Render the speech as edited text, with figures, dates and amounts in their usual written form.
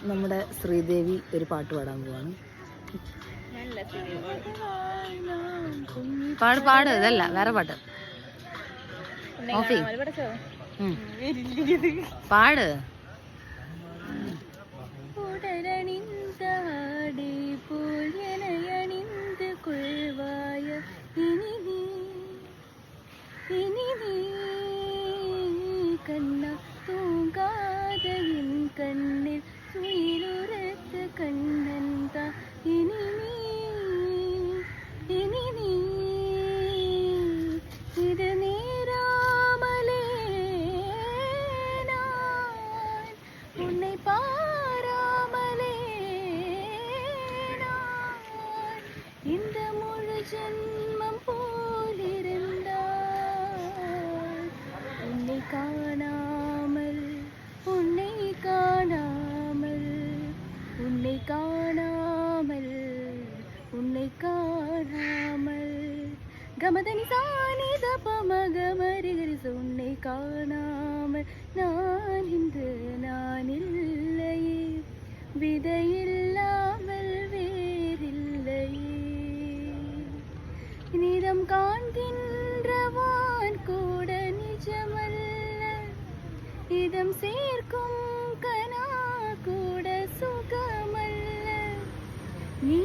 നമ്മുടെ ശ്രീദേവി ഒരു പാട്ട് പാടാൻ പോവാണ്. പാട് പാട്, ഇതല്ല വേറെ പാട്ട്. പാട്. കണ്ണിൽ സുയിലുരത്ത് കണ്ണന്ത ഇനി നീ ഇത് നേരാമലേ நான் உன்னை பாராமலே நான் இந்த முழு ஜென்மம் போலிருந்தால் உன்னை காணாமல் உன்னை காணாமல் உன்னை காணாமல் உன்னை காணாமல் கமதனி சானித பமகமரிகரிச உன்னை காணாமல் நான் இன்று நான் இல்லையே விதையில்லாமல் வேறில்லையே நிறம் காண்கின்றவான் கூட நிஜமல்ல இதம் சேர்க்கும் கனா கூட சுகமல்ல நீ